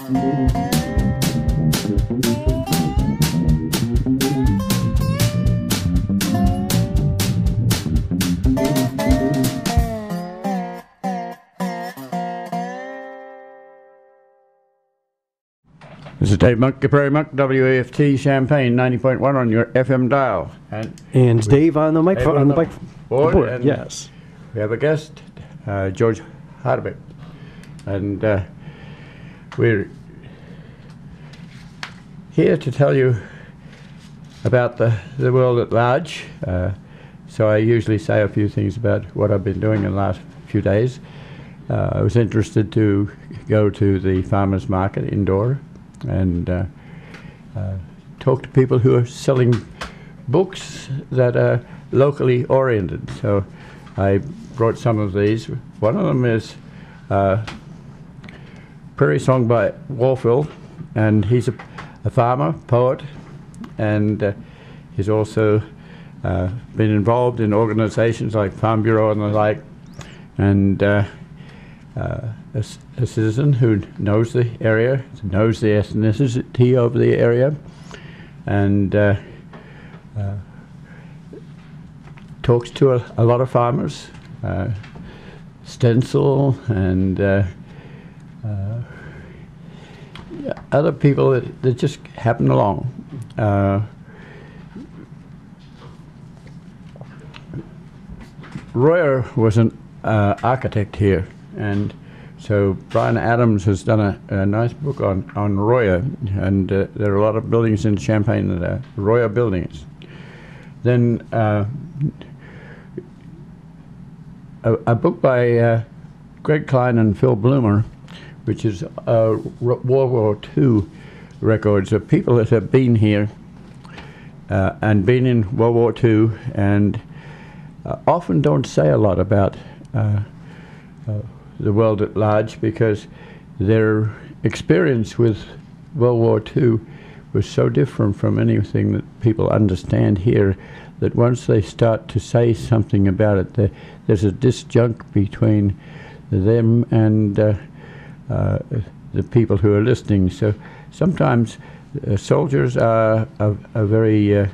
This is Dave Monk, Prairie Monk, WAFT Champaign, 90.1 on your FM dial. And Dave on the microphone, on the board. And yes. We have a guest, George Hardebeck. And we're here to tell you about the world at large. So I usually say a few things about what I've been doing in the last few days. I was interested to go to the farmers market indoor and talk to people who are selling books that are locally oriented. So I brought some of these. One of them is Prairie Song by Warfield, and he's a farmer, poet, and he's also been involved in organizations like Farm Bureau and the like, and a citizen who knows the area, knows the ethnicity of the area, and talks to a lot of farmers, stencil, and other people that just happen along. Royer was an architect here, and so Brian Adams has done a nice book on Royer, and there are a lot of buildings in Champaign that are Royer buildings. Then a book by Greg Klein and Phil Bloomer, which is World War II records of people that have been here and been in World War II, and often don't say a lot about the world at large, because their experience with World War II was so different from anything that people understand here, that once they start to say something about it, there's a disjunct between them and the people who are listening. So sometimes soldiers are very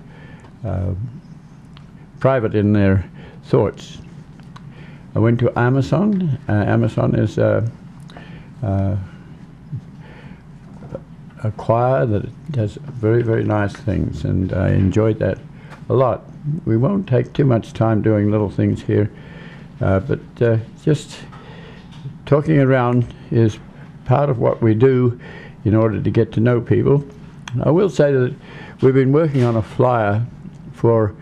private in their thoughts. I went to Amazon. Amazon is a choir that does very, very nice things, and I enjoyed that a lot. We won't take too much time doing little things here, but just talking around is part of what we do in order to get to know people. I will say that we've been working on a flyer for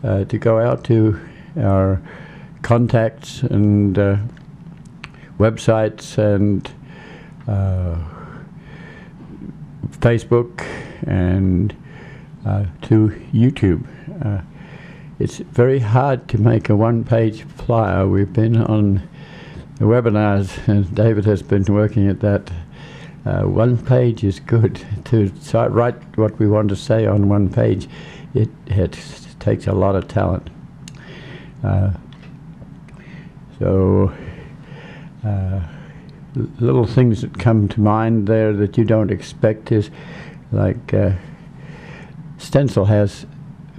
to go out to our contacts and websites and Facebook and to YouTube. It's very hard to make a one-page flyer. We've been on the webinars, and David has been working at that. One page is good. To write what we want to say on one page, it takes a lot of talent. So little things that come to mind there that you don't expect is like Stencil has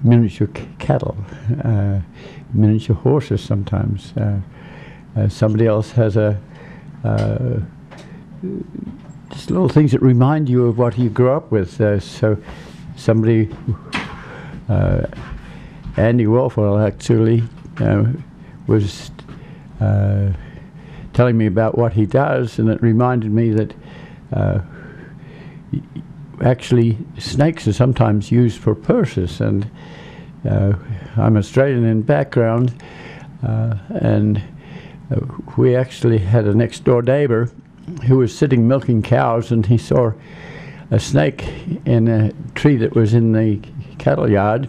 miniature cattle, miniature horses sometimes. Somebody else has just little things that remind you of what you grew up with. So somebody, Andy Wolfwell actually, was telling me about what he does, and it reminded me that actually snakes are sometimes used for purses, and I'm Australian in background, and we actually had a next door neighbor who was sitting milking cows, and he saw a snake in a tree that was in the cattle yard,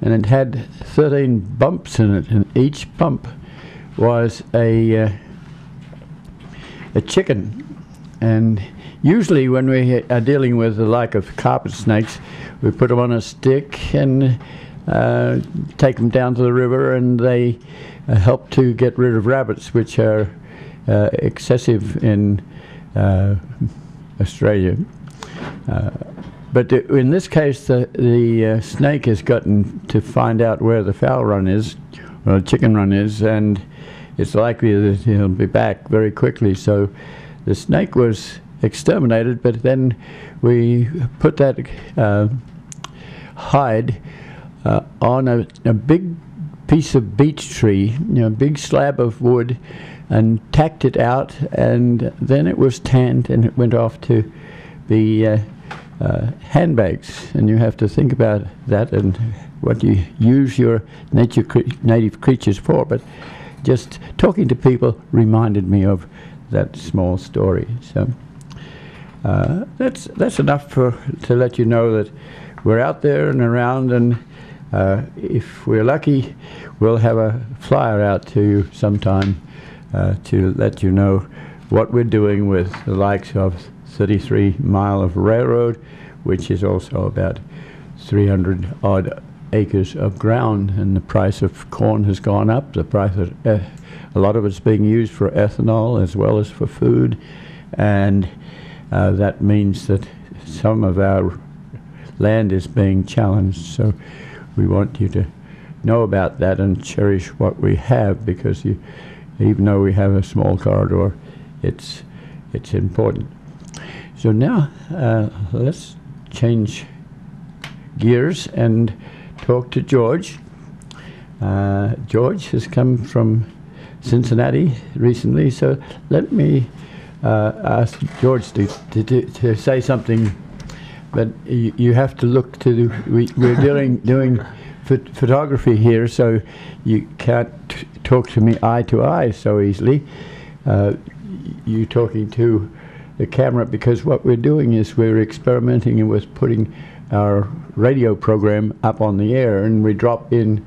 and it had 13 bumps in it, and each bump was a chicken. And usually when we are dealing with the like of carpet snakes, we put them on a stick and take them down to the river, and they help to get rid of rabbits, which are excessive in Australia. But in this case, the snake has gotten to find out where the fowl run is, or the chicken run is, and it's likely that he'll be back very quickly. So the snake was exterminated, but then we put that hide on a big piece of beech tree, a big slab of wood, and tacked it out, and then it was tanned and it went off to the handbags. And you have to think about that and what you use your native creatures for. But just talking to people reminded me of that small story. So that's enough to let you know that we're out there and around, and if we're lucky, we'll have a flyer out to you sometime to let you know what we're doing with the likes of 33 mile of railroad, which is also about 300 odd acres of ground, and the price of corn has gone up. The price of a lot of it's being used for ethanol as well as for food, and that means that some of our land is being challenged. So we want you to know about that and cherish what we have, because even though we have a small corridor, it's important. So now let's change gears and talk to George. George has come from Cincinnati recently, so let me ask George to say something. But you have to look to we're doing photography here, so you can't talk to me eye to eye so easily. You talking to the camera, because what we're doing is we're experimenting with putting our radio program up on the air, and we drop in.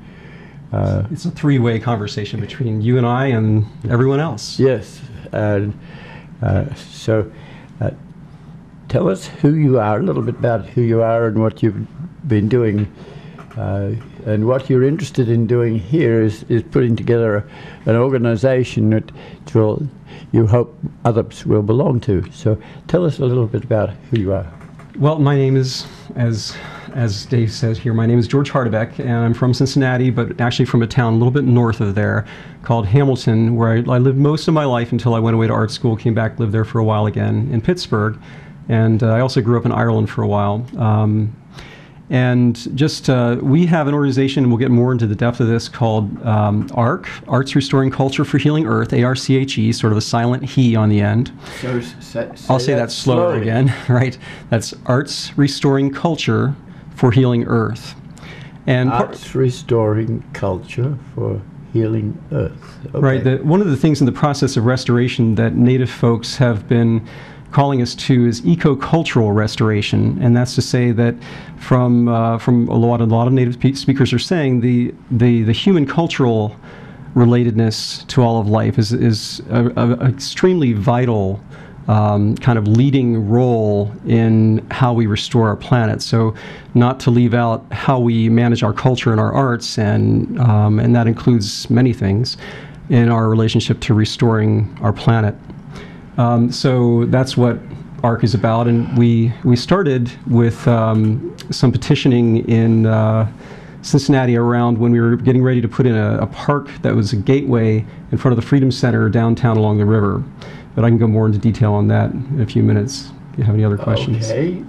It's a three-way conversation between you and I and everyone else. Yes, so. Tell us who you are, a little bit about who you are and what you've been doing. And what you're interested in doing here is putting together an organization that you hope others will belong to. So tell us a little bit about who you are. Well, my name is, as Dave says here, my name is George Hardebeck, and I'm from Cincinnati, but actually from a town a little bit north of there called Hamilton, where I lived most of my life until I went away to art school, came back, lived there for a while again in Pittsburgh. And I also grew up in Ireland for a while. And just, we have an organization, and we'll get more into the depth of this, called ARC, Arts Restoring Culture for Healing Earth, ARCHE, sort of a silent he on the end. So I'll say that slower again, right? That's Arts Restoring Culture for Healing Earth. And Arts Restoring Culture for Healing Earth. Okay. Right. One of the things in the process of restoration that Native folks have been calling us to is eco-cultural restoration, and that's to say that from a lot of Native speakers are saying the human cultural relatedness to all of life is an extremely vital kind of leading role in how we restore our planet. So not to leave out how we manage our culture and our arts, and that includes many things in our relationship to restoring our planet. So that's what ARC is about, and we started with some petitioning in Cincinnati around when we were getting ready to put in a park that was a gateway in front of the Freedom Center downtown along the river. But I can go more into detail on that in a few minutes if you have any other questions. Okay.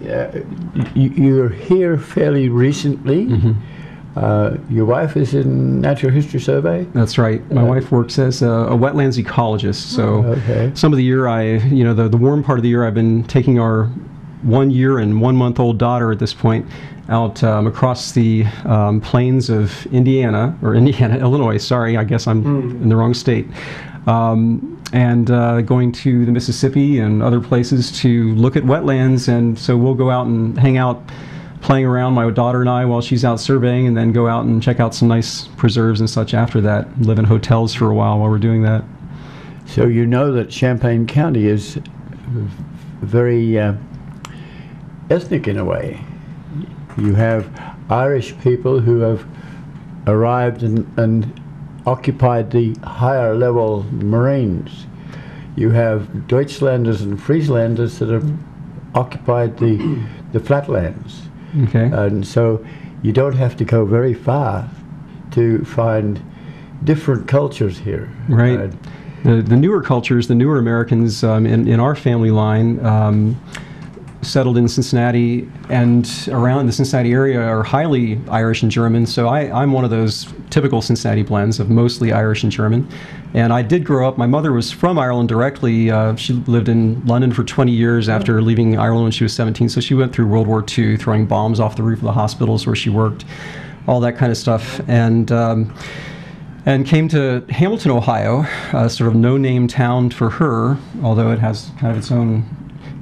You're here fairly recently. Mm-hmm. Your wife is in Natural History Survey? That's right. My wife works as a wetlands ecologist. So some of the year the warm part of the year, I've been taking our 1 year and 1 month old daughter at this point out across the plains of Illinois. Sorry, I guess I'm in the wrong state. And going to the Mississippi and other places to look at wetlands. And so we'll go out and hang out, playing around, my daughter and I, while she's out surveying, and then go out and check out some nice preserves and such after that. Live in hotels for a while we're doing that. So you know that Champaign County is very ethnic in a way. You have Irish people who have arrived and occupied the higher level moraines. You have Deutschlanders and Frieslanders that have occupied the flatlands. Okay. And so you don't have to go very far to find different cultures here. Right. The newer cultures, the newer Americans in our family line settled in Cincinnati and around the Cincinnati area are highly Irish and German. So I'm one of those typical Cincinnati blends of mostly Irish and German. And I did grow up, my mother was from Ireland directly. She lived in London for 20 years after leaving Ireland when she was 17. So she went through World War II, throwing bombs off the roof of the hospitals where she worked, all that kind of stuff. And came to Hamilton, Ohio, a sort of no-name town for her, although it has kind of its own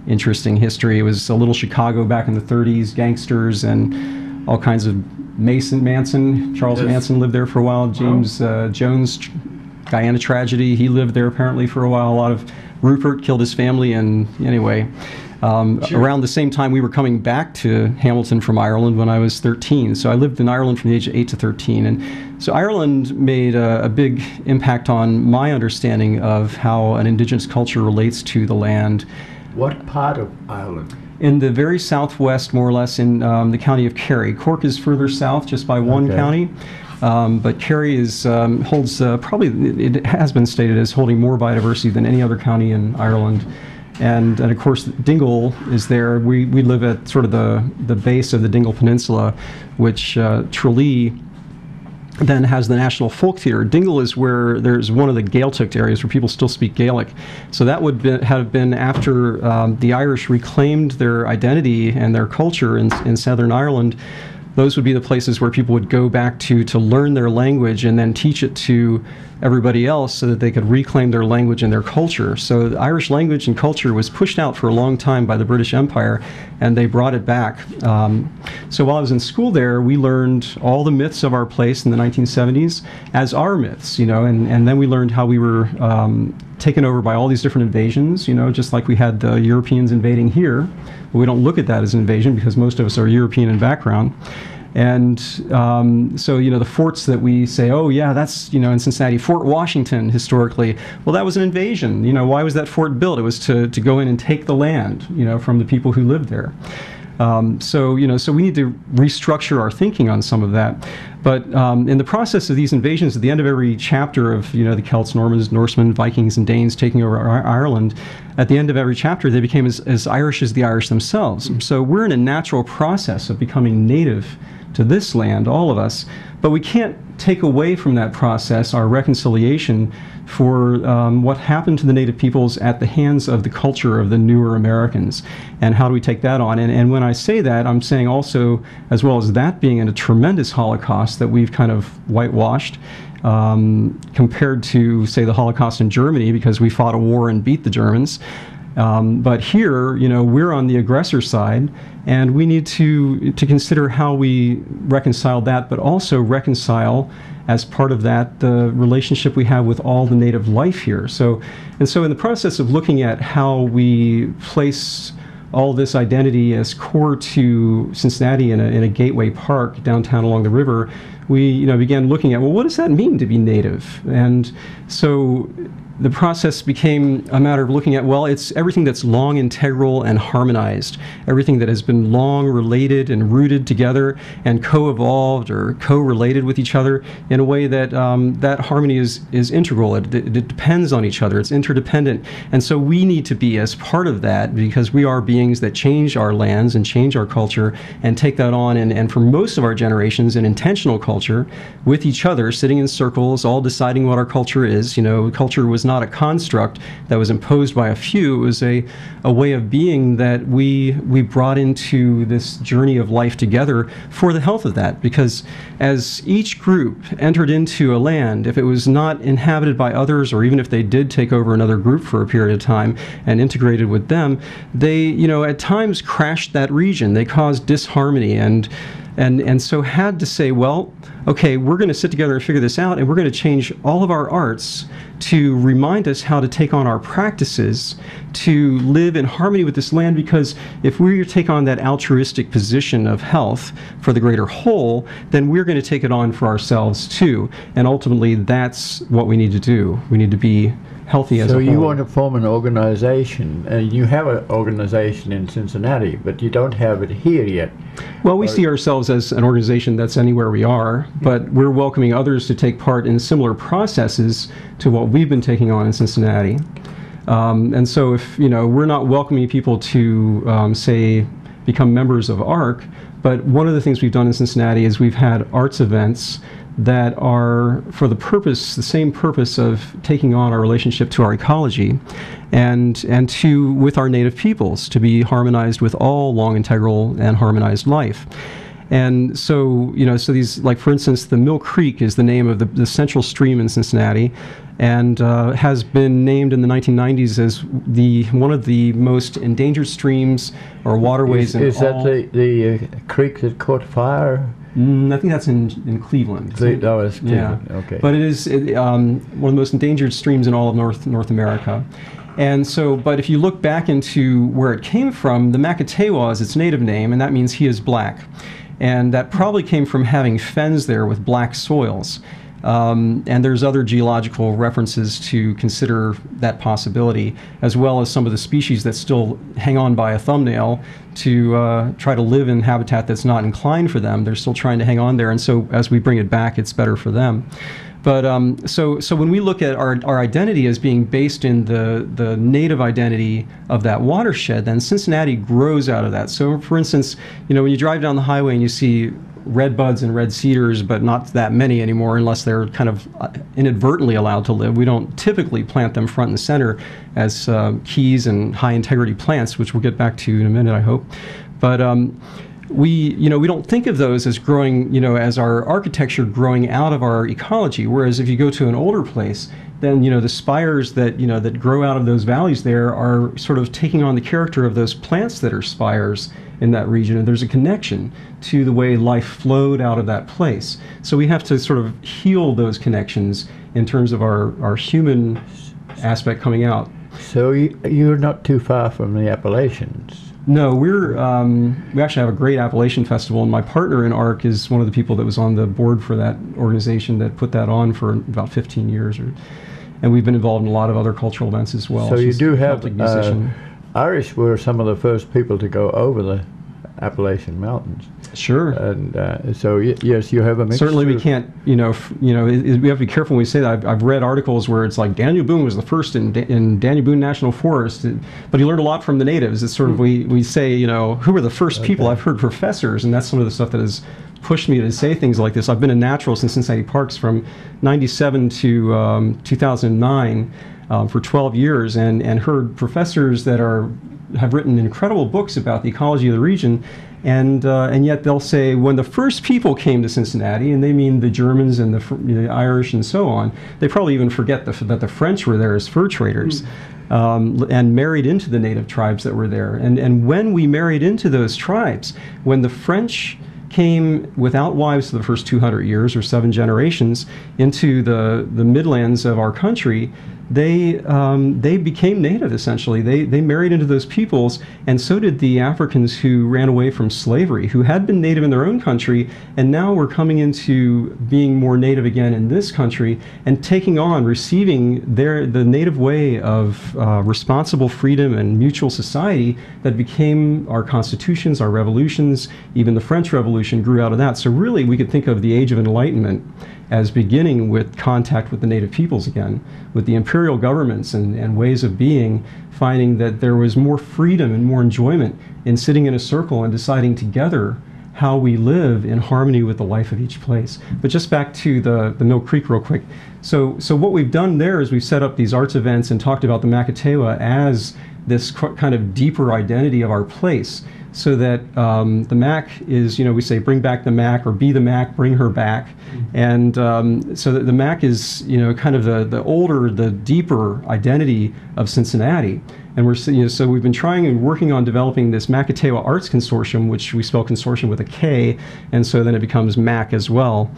interesting history. It was a little Chicago back in the 30s, gangsters and all kinds of Manson. Charles Manson lived there for a while. James Jones, Guyana tragedy, he lived there apparently for a while. A lot of Rupert killed his family, and anyway. Around the same time we were coming back to Hamilton from Ireland when I was 13. So I lived in Ireland from the age of 8 to 13. And so Ireland made a big impact on my understanding of how an indigenous culture relates to the land. What part of Ireland? In the very southwest, more or less, in the county of Kerry. Cork is further south, just by one county. But Kerry holds probably, it has been stated as holding more biodiversity than any other county in Ireland. And of course, Dingle is there. We live at sort of the base of the Dingle Peninsula, which Tralee then has the National Folk Theatre. Dingle is where there's one of the Gaeltacht areas where people still speak Gaelic. So that would have been after the Irish reclaimed their identity and their culture in Southern Ireland. Those would be the places where people would go back to learn their language and then teach it to everybody else so that they could reclaim their language and their culture. So the Irish language and culture was pushed out for a long time by the British Empire, and they brought it back. So while I was in school there, we learned all the myths of our place in the 1970s as our myths, and then we learned how we were taken over by all these different invasions, just like we had the Europeans invading here. But we don't look at that as an invasion because most of us are European in background. And so, the forts that we say, oh yeah, that's, in Cincinnati, Fort Washington historically, well, that was an invasion. Why was that fort built? It was to go in and take the land, from the people who lived there. So we need to restructure our thinking on some of that. But in the process of these invasions, at the end of every chapter of, the Celts, Normans, Norsemen, Vikings, and Danes taking over Ireland, at the end of every chapter, they became as Irish as the Irish themselves. So we're in a natural process of becoming native to this land, all of us, but we can't take away from that process our reconciliation for what happened to the native peoples at the hands of the culture of the newer Americans, and how do we take that on. And when I say that, I'm saying also, as well as that being a tremendous Holocaust that we've kind of whitewashed, compared to, say, the Holocaust in Germany, because we fought a war and beat the Germans. But here, we're on the aggressor side, and we need to consider how we reconcile that, but also reconcile, as part of that, the relationship we have with all the native life here. So in the process of looking at how we place all this identity as core to Cincinnati in a gateway park downtown along the river, we began looking at, well, what does that mean to be native? And so the process became a matter of looking at, well, it's everything that's long integral and harmonized, everything that has been long related and rooted together and co-evolved or co-related with each other in a way that that harmony is integral. It depends on each other. It's interdependent. And so we need to be as part of that, because we are beings that change our lands and change our culture and take that on. And for most of our generations, an intentional culture with each other, sitting in circles, all deciding what our culture is. Culture was not a construct that was imposed by a few. It was a way of being that we brought into this journey of life together for the health of that. Because as each group entered into a land, if it was not inhabited by others, or even if they did take over another group for a period of time and integrated with them, they, at times crashed that region. They caused disharmony and so had to say, well, okay, we're going to sit together and figure this out, and we're going to change all of our arts to remind us how to take on our practices to live in harmony with this land, because if we take on that altruistic position of health for the greater whole, then we're going to take it on for ourselves too. And ultimately, that's what we need to do. We need to be healthy as a So whole. you want to form an organization, and you have an organization in Cincinnati, but you don't have it here yet. Well, we see ourselves as an organization that's anywhere we are, but we're welcoming others to take part in similar processes to what we've been taking on in Cincinnati. And so if, we're not welcoming people to, say, become members of ARC, but one of the things we've done in Cincinnati is we've had arts events that are for the same purpose of taking on our relationship to our ecology and with our native peoples, to be harmonized with all long, integral, and harmonized life. And so, so these, like for instance, the Mill Creek is the name of the central stream in Cincinnati, and has been named in the 1990s as one of the most endangered streams or waterways Is that the creek that caught fire? I think that's in Cleveland. It's Cleveland, yeah. Okay. But it is one of the most endangered streams in all of North America. And so, but if you look back into where it came from, the Makatewa is its native name, and that means he is black. And that probably came from having fens there with black soils. And there's other geological references to consider that possibility, as well as some of the species that still hang on by a thumbnail to try to live in habitat that's not inclined for them. They're still trying to hang on there, and so as we bring it back, it's better for them. But so when we look at our identity as being based in the native identity of that watershed, then Cincinnati grows out of that. So for instance, when you drive down the highway and you see red buds and red cedars, but not that many anymore unless they're kind of inadvertently allowed to live. We don't typically plant them front and center as keys and high integrity plants, which we'll get back to in a minute, I hope. But we don't think of those as growing, as our architecture growing out of our ecology. Whereas if you go to an older place, then the spires that that grow out of those valleys there are sort of taking on the character of those plants that are spires in that region, and there's a connection to the way life flowed out of that place. So we have to sort of heal those connections in terms of our human aspect coming out. So you're not too far from the Appalachians. No, we actually have a great Appalachian Festival, and my partner in ARC is one of the people that was on the board for that organization that put that on for about 15 years. And we've been involved in a lot of other cultural events as well. So you do have musician. Irish were some of the first people to go over the Appalachian Mountains. Sure. And so yes, you have a mixture. Certainly, we can't. We have to be careful when we say that. I've read articles where it's like Daniel Boone was the first in Daniel Boone National Forest, but he learned a lot from the natives. It's sort of we say who were the first people. I've heard professors, and that's some of the stuff that has pushed me to say things like this. I've been a naturalist in Cincinnati Parks from '97 to 2009 for 12 years, and heard professors that have written incredible books about the ecology of the region, and yet they'll say when the first people came to Cincinnati, and they mean the Germans and the Irish and so on, they probably even forget that the French were there as fur traders. And married into the native tribes that were there. And when we married into those tribes, when the French came without wives for the first 200 years or 7 generations into the Midlands of our country, they became native, essentially. They married into those peoples, and so did the Africans who ran away from slavery, who had been native in their own country, and now were coming into being more native again in this country and receiving the native way of responsible freedom and mutual society that became our constitutions, our revolutions. Even the French Revolution grew out of that. So really, we could think of the Age of Enlightenment as beginning with contact with the native peoples again, with the imperial governments and ways of being, finding that there was more freedom and more enjoyment in sitting in a circle and deciding together how we live in harmony with the life of each place. But just back to the Mill Creek real quick. So what we've done there is we've set up these arts events and talked about the Makatewa as this kind of deeper identity of our place, so that the Mac is, we say bring back the Mac, or be the Mac, bring her back. And so that the Mac is, kind of the older, the deeper identity of Cincinnati. And we're, so we've been trying and working on developing this Makatewa Arts Consortium, which we spell consortium with a K, and so then it becomes MAC as well,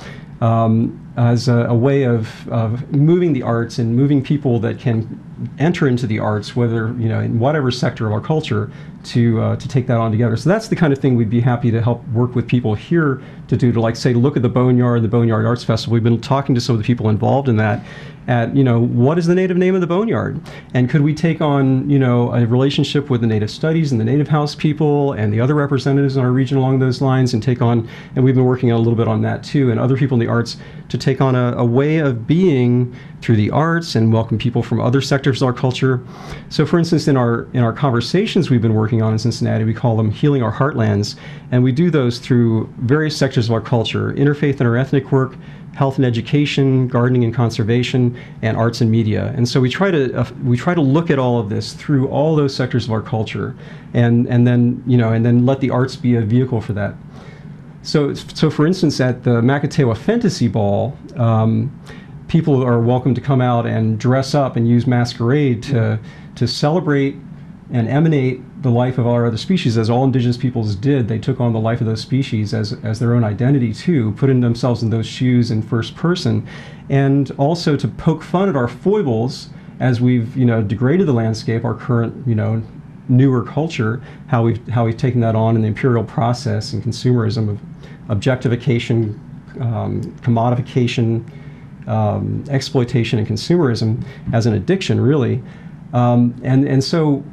as a way of moving the arts and moving people that can enter into the arts, whether, in whatever sector of our culture, to take that on together. So that's the kind of thing we'd be happy to help work with people here to do, to look at the Boneyard Arts Festival. We've been talking to some of the people involved in that, at, what is the native name of the boneyard? And could we take on, a relationship with the Native Studies and the Native House people and the other representatives in our region along those lines, and take on, and we've been working a little bit on that too, and other people in the arts, to take on a way of being through the arts and welcome people from other sectors of our culture. So for instance, in our conversations we've been working on in Cincinnati, we call them Healing Our Heartlands, and we do those through various sectors of our culture: interfaith and interethnic work, health and education, gardening and conservation, and arts and media. And so we try to look at all of this through all those sectors of our culture, and then let the arts be a vehicle for that. So for instance, at the Makatewa Fantasy Ball, people are welcome to come out and dress up and use masquerade to celebrate and emanate the life of our other species, as all indigenous peoples did. They took on the life of those species as their own identity too, putting themselves in those shoes in first person, and also to poke fun at our foibles as we've degraded the landscape, our current newer culture, how we've taken that on in the imperial process and consumerism of objectification, commodification, exploitation, and consumerism as an addiction, really. And so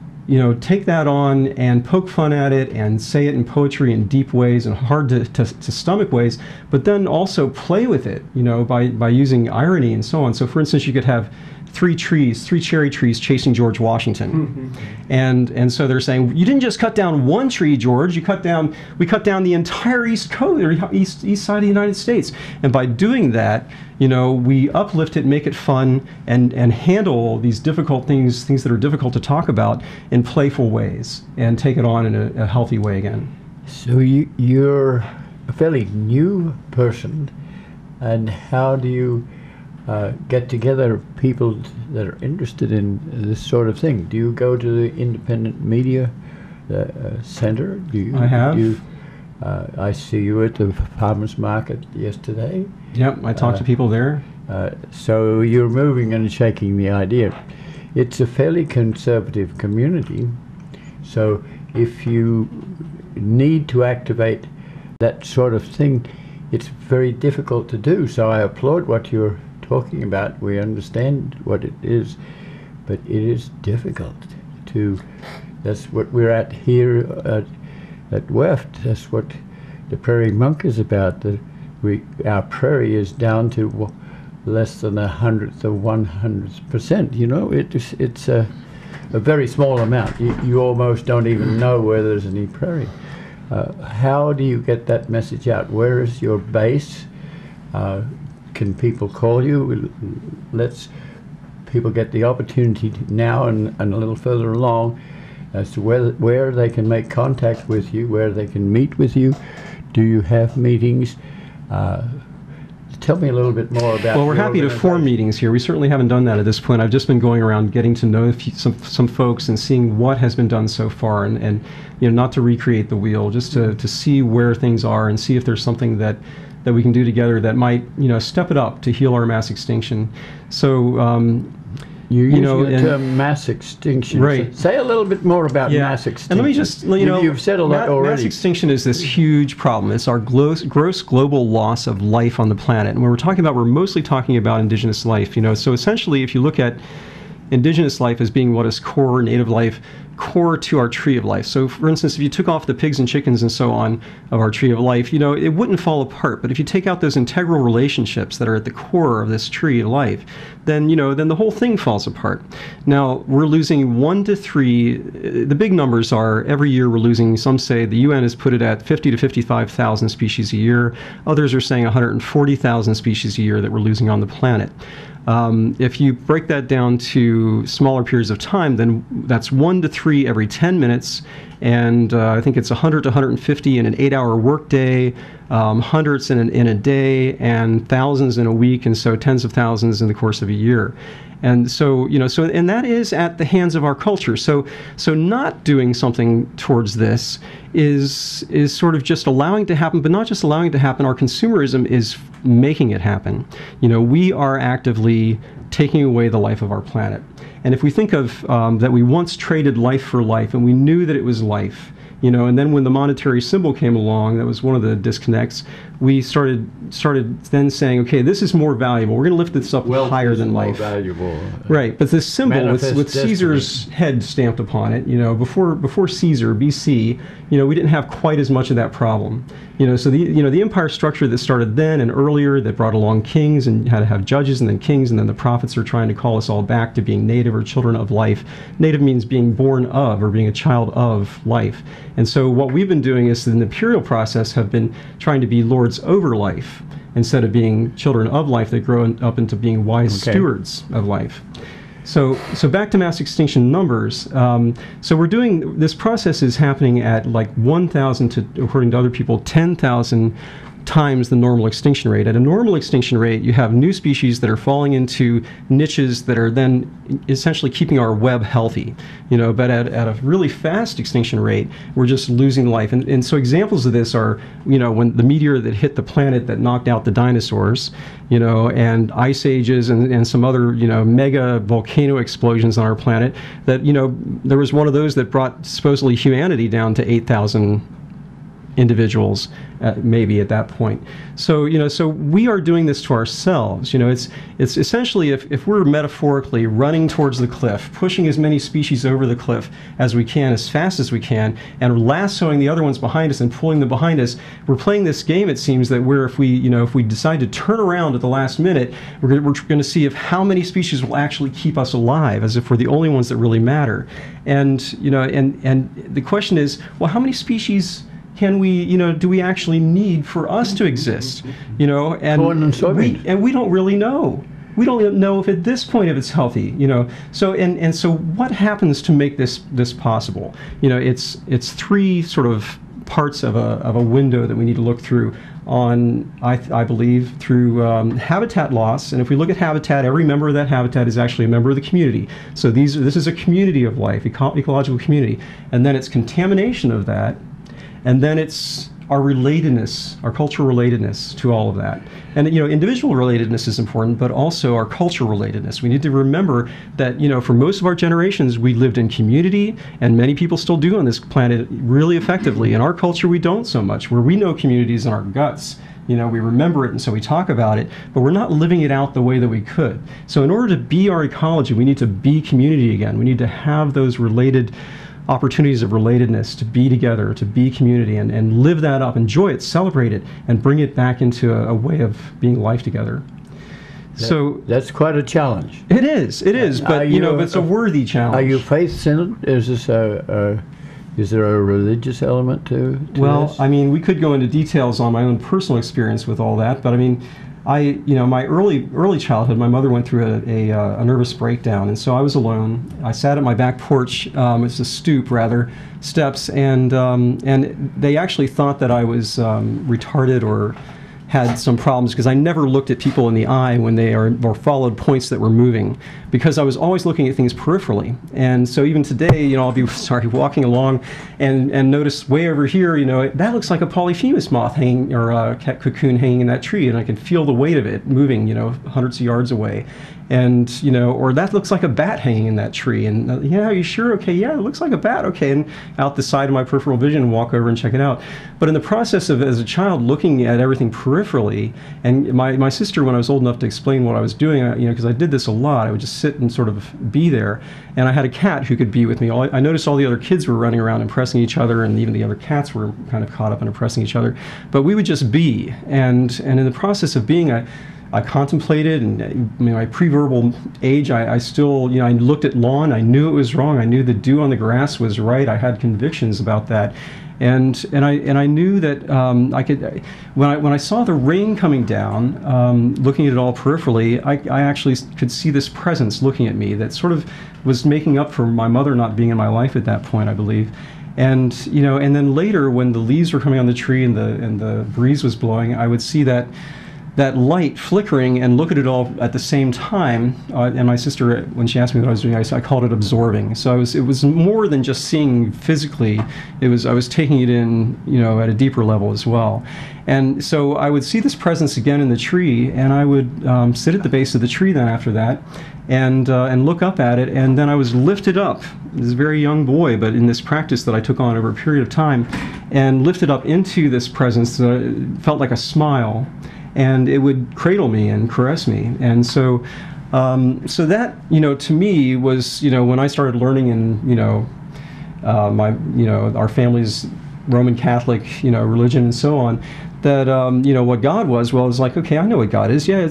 take that on and poke fun at it and say it in poetry in deep ways and hard to stomach ways, but then also play with it, by using irony and so on. So for instance, you could have three cherry trees chasing George Washington. Mm-hmm. And so they're saying, you didn't just cut down one tree, George, we cut down the entire East Coast, or east side of the United States. And by doing that, we uplift it, make it fun, and handle these difficult things that are difficult to talk about in playful ways, and take it on in a healthy way again. So you're a fairly new person, and how do you get together people that are interested in this sort of thing? Do you go to the Independent Media Center? I have. I see you at the farmers market yesterday. Yep, I talk to people there. So you're moving and shaking the idea. It's a fairly conservative community, so if you need to activate that sort of thing, it's very difficult to do. So I applaud what you're talking about. We understand what it is, but it is difficult to. That's what we're at here at WEFT. That's what the Prairie Monk is about. Our prairie is down to less than 1/100 of 100%. It's a very small amount. You almost don't even know where there's any prairie. How do you get that message out? Where is your base? Can people call you? Let's people get the opportunity now and a little further along as to where they can make contact with you, where they can meet with you. Do you have meetings? Tell me a little bit more about. Well, we're happy to form meetings here. We certainly haven't done that at this point. I've just been going around getting to know some folks and seeing what has been done so far, and not to recreate the wheel, just to see where things are and see if there's something that we can do together that might step it up to heal our mass extinction. So. You're using the term mass extinction. Right. Say a little bit more about mass extinction. And let me just, you've said a lot already. Mass extinction is this huge problem. It's our gross global loss of life on the planet. And when we're mostly talking about indigenous life. So essentially, if you look at indigenous life as being what is core, native life, core to our tree of life. So for instance, if you took off the pigs and chickens and so on of our tree of life, it wouldn't fall apart. But if you take out those integral relationships that are at the core of this tree of life, then the whole thing falls apart. Now, we're losing 1 to 3, the big numbers are every year we're losing, some say the UN has put it at 50 to 55,000 species a year. Others are saying 140,000 species a year that we're losing on the planet. If you break that down to smaller periods of time, then that's 1 to 3 every 10 minutes, and I think it's 100 to 150 in an 8-hour workday, hundreds in a day, and thousands in a week, and so tens of thousands in the course of a year. And so, and that is at the hands of our culture. So not doing something towards this is sort of just allowing it to happen, but not just allowing it to happen. Our consumerism is making it happen. We are actively taking away the life of our planet. And if we think of that we once traded life for life, and we knew that it was life, And then when the monetary symbol came along, that was one of the disconnects. We started then saying, okay, this is more valuable. We're going to lift this up higher than life. More valuable. Right, but this symbol with Caesar's head stamped upon it, before Caesar, BC, we didn't have quite as much of that problem. So the empire structure that started then and earlier, that brought along kings and had to have judges and then kings, and then the prophets are trying to call us all back to being native or children of life. Native means being born of or being a child of life. And so what we've been doing is in the imperial process have been trying to be lords over life instead of being children of life that grow up into being wise stewards of life. So back to mass extinction numbers. So we're doing, this process is happening at like 1,000 to, according to other people, 10,000 times the normal extinction rate. At a normal extinction rate, you have new species that are falling into niches that are then essentially keeping our web healthy. But at a really fast extinction rate, we're just losing life. And so examples of this are, when the meteor that hit the planet that knocked out the dinosaurs, and ice ages and some other, mega volcano explosions on our planet, that, there was one of those that brought supposedly humanity down to 8,000 individuals, maybe at that point. So so we are doing this to ourselves. It's essentially, if we're metaphorically running towards the cliff, pushing as many species over the cliff as we can, as fast as we can, and lassoing the other ones behind us and pulling them behind us, we're playing this game, it seems, that where if we decide to turn around at the last minute, we're going to see if how many species will actually keep us alive, as if we're the only ones that really matter. And and the question is, well, how many species can we, do we actually need for us to exist? And we don't really know. We don't know if at this point if it's healthy, So so what happens to make this possible? It's three sort of parts of a window that we need to look through on, I believe, through habitat loss. And if we look at habitat, every member of that habitat is actually a member of the community. So this is a community of life, ecological community. And then it's contamination of that. And then it's our relatedness, our cultural relatedness to all of that. And individual relatedness is important, but also our cultural relatedness. We need to remember that, for most of our generations, we lived in community, and many people still do on this planet really effectively. In our culture, we don't so much, where we know communities in our guts. We remember it, and so we talk about it, but we're not living it out the way that we could. So in order to be our ecology, we need to be community again. We need to have those related opportunities of relatedness, to be together, to be community, and live that up, enjoy it, celebrate it, and bring it back into a way of being life together. So that's quite a challenge. It is, but it's a worthy challenge. Are you faith-centered? Is there a religious element to this? I mean, we could go into details on my own personal experience with all that, but I mean, my early childhood, my mother went through a nervous breakdown, and so I was alone. I sat at my back porch, it's a stoop rather, steps, and they actually thought that I was retarded or had some problems because I never looked at people in the eye when they or followed points that were moving, because I was always looking at things peripherally. And so even today, I'll be walking along and notice way over here, that looks like a polyphemus moth hanging, or a cocoon hanging in that tree, and I can feel the weight of it moving, hundreds of yards away. And, or that looks like a bat hanging in that tree. And, yeah, are you sure? Okay, yeah, it looks like a bat. Okay, and out the side of my peripheral vision, walk over and check it out. But in the process of, as a child, looking at everything peripherally, and my sister, when I was old enough to explain what I was doing, because I did this a lot, I would just sit and sort of be there. And I had a cat who could be with me. I noticed all the other kids were running around impressing each other, and even the other cats were kind of caught up in impressing each other. But we would just be. And in the process of being, I contemplated, and my pre-verbal age, I still, I looked at lawn, I knew it was wrong, I knew the dew on the grass was right, I had convictions about that. And I knew that I could, when I saw the rain coming down, looking at it all peripherally, I actually could see this presence looking at me that sort of was making up for my mother not being in my life at that point, I believe. And and then later, when the leaves were coming on the tree and the breeze was blowing, I would see that that light flickering and look at it all at the same time. And my sister, when she asked me what I was doing, I called it absorbing. So it was more than just seeing physically. I was taking it in, at a deeper level as well. And so I would see this presence again in the tree, and I would sit at the base of the tree then after that, and look up at it, and then I was lifted up, this very young boy, but in this practice that I took on over a period of time, and lifted up into this presence that felt like a smile, and it would cradle me and caress me. And so that, to me was, when I started learning in, our family's Roman Catholic, religion and so on, that, what God was, well, it's like, okay, I know what God is. Yeah,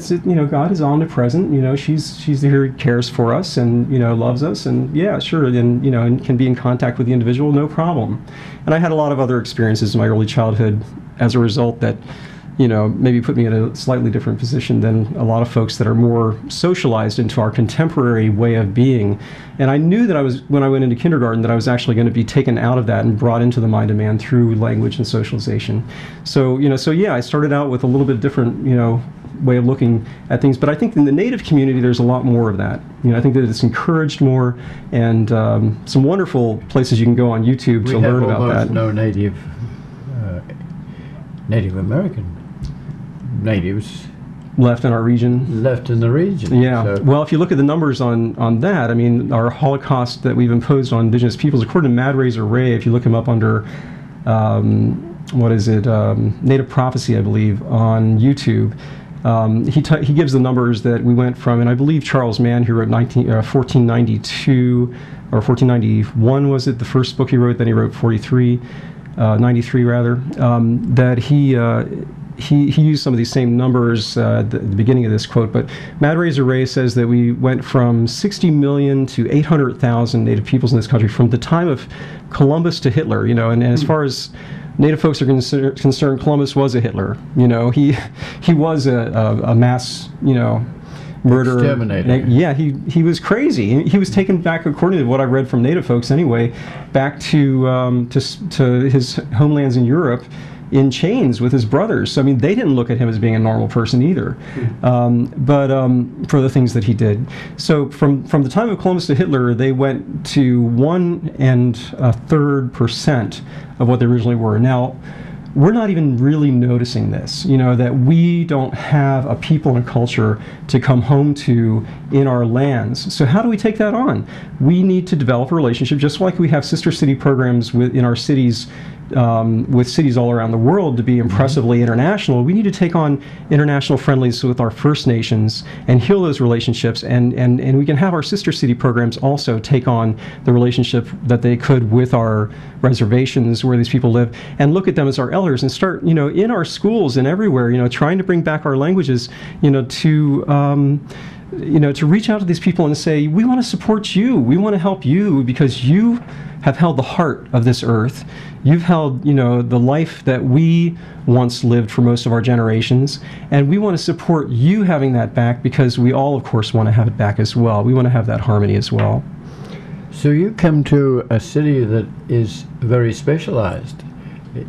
God is omnipresent. She's here, cares for us and, loves us. And yeah, sure, and, and can be in contact with the individual, no problem. And I had a lot of other experiences in my early childhood as a result that, maybe put me in a slightly different position than a lot of folks that are more socialized into our contemporary way of being. And I knew that when I went into kindergarten, that I was actually going to be taken out of that and brought into the mind of man through language and socialization. So, I started out with a little bit different, way of looking at things. But I think in the Native community, there's a lot more of that. I think that it's encouraged more, and some wonderful places you can go on YouTube to learn about that. We have almost no Native American natives left in our region. Left in the region. Yeah. So. Well, if you look at the numbers on that, I mean, our Holocaust that we've imposed on indigenous peoples, according to Mad Razor Ray, if you look him up under, Native Prophecy, I believe, on YouTube, he gives the numbers that we went from, and I believe Charles Mann, who wrote 1492, or 1491 was it, the first book he wrote, then he wrote 93 rather, that he used some of these same numbers at the beginning of this quote, but Mad Razor Ray says that we went from 60 million to 800,000 Native peoples in this country from the time of Columbus to Hitler, and as far as Native folks are concerned, Columbus was a Hitler. He was a mass, murderer. Exterminator. Yeah, he was crazy. He was taken back, according to what I read from Native folks anyway, back to his homelands in Europe in chains with his brothers. So, I mean, they didn't look at him as being a normal person either, but for the things that he did. So from the time of Columbus to Hitler, they went to 1 1/3% of what they originally were. Now, we're not even really noticing this, that we don't have a people and a culture to come home to in our lands. So how do we take that on? We need to develop a relationship, just like we have sister city programs in our cities, with cities all around the world to be impressively international. We need to take on international friendlies with our First Nations and heal those relationships, and we can have our sister city programs also take on the relationship that they could with our reservations where these people live, and look at them as our elders and start, in our schools and everywhere, trying to bring back our languages, to reach out to these people and say, we want to support you, we want to help you, because you have held the heart of this earth. You've held, the life that we once lived for most of our generations, and we want to support you having that back, because we all, of course, want to have it back as well. We want to have that harmony as well. So you come to a city that is very specialized.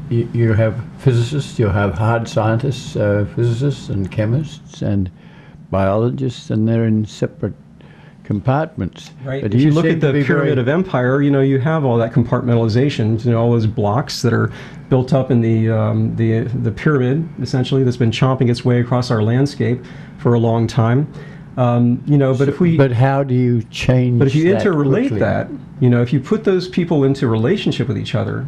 You have physicists, you have hard scientists, physicists and chemists and biologists, and they're in separate compartments. Right. But if you look at the Pyramid of Empire, you have all that compartmentalization, all those blocks that are built up in the pyramid, essentially, that's been chomping its way across our landscape for a long time. But how do you change? But if you interrelate quickly? that, if you put those people into relationship with each other,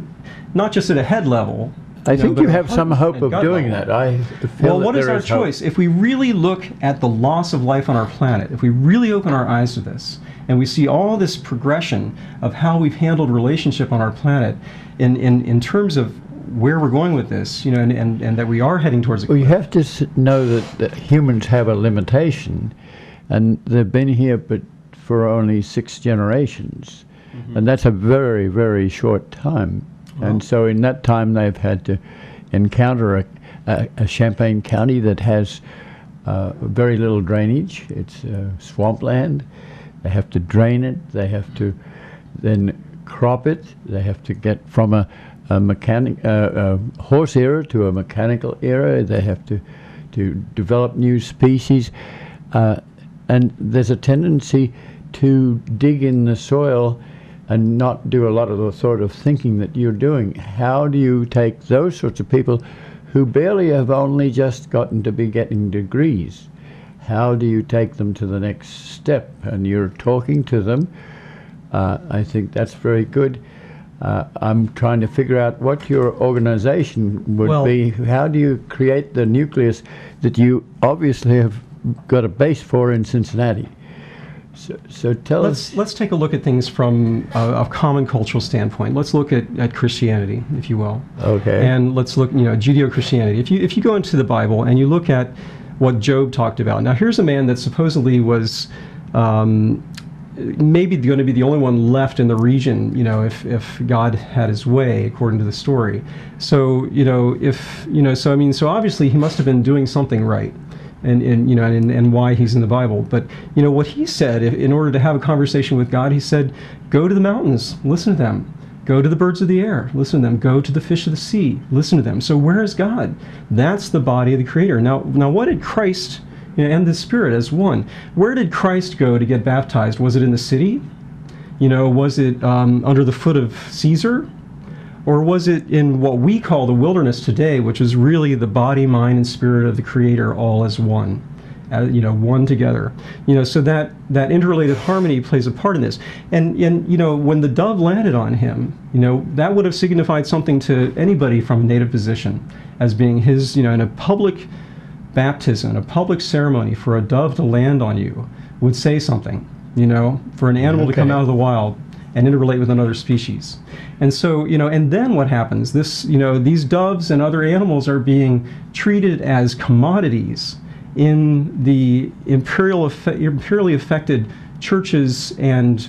not just at a head level. I think you have some hope of doing that. I feel what is our choice? If we really look at the loss of life on our planet, if we really open our eyes to this, and we see all this progression of how we've handled relationship on our planet in terms of where we're going with this, and that we are heading towards a... Well, you have to know that humans have a limitation, and they've been here but for only 6 generations, and that's a very, very short time. And so in that time, they've had to encounter a Champaign County that has very little drainage. It's swampland. They have to drain it. They have to then crop it. They have to get from a horse era to a mechanical era. They have to to develop new species, and there's a tendency to dig in the soil and not do a lot of the sort of thinking that you're doing. How do you take those sorts of people who barely have only just gotten to be getting degrees? How do you take them to the next step? And you're talking to them. I think that's very good. I'm trying to figure out what your organization would be. How do you create the nucleus that you obviously have got a base for in Cincinnati? So tell us. Let's take a look at things from a common cultural standpoint. Let's look at Christianity, if you will. Okay. And let's look, Judeo-Christianity. If you go into the Bible and you look at what Job talked about. Now, here's a man that supposedly was maybe going to be the only one left in the region, if God had his way, according to the story. So, so obviously he must have been doing something right. And why he's in the Bible. But what he said, in order to have a conversation with God, he said, go to the mountains, listen to them. Go to the birds of the air, listen to them. Go to the fish of the sea, listen to them. So where is God? That's the body of the Creator. Now what did Christ and the Spirit as one? Where did Christ go to get baptized? Was it in the city? Was it under the foot of Caesar? Or was it in what we call the wilderness today, which is really the body, mind, and spirit of the Creator all as one, one together. So that interrelated harmony plays a part in this. And when the dove landed on him, that would have signified something to anybody from a native position as being his, in a public baptism, a public ceremony, for a dove to land on you would say something, for an animal to come out of the wild and interrelate with another species. And so, and then what happens? These doves and other animals are being treated as commodities in the imperially affected churches and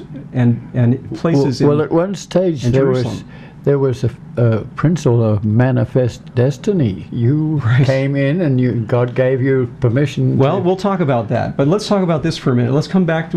places. Well, at one stage there was a principle of manifest destiny. You came in and God gave you permission. Well, we'll talk about that, but let's talk about this for a minute. We'll come back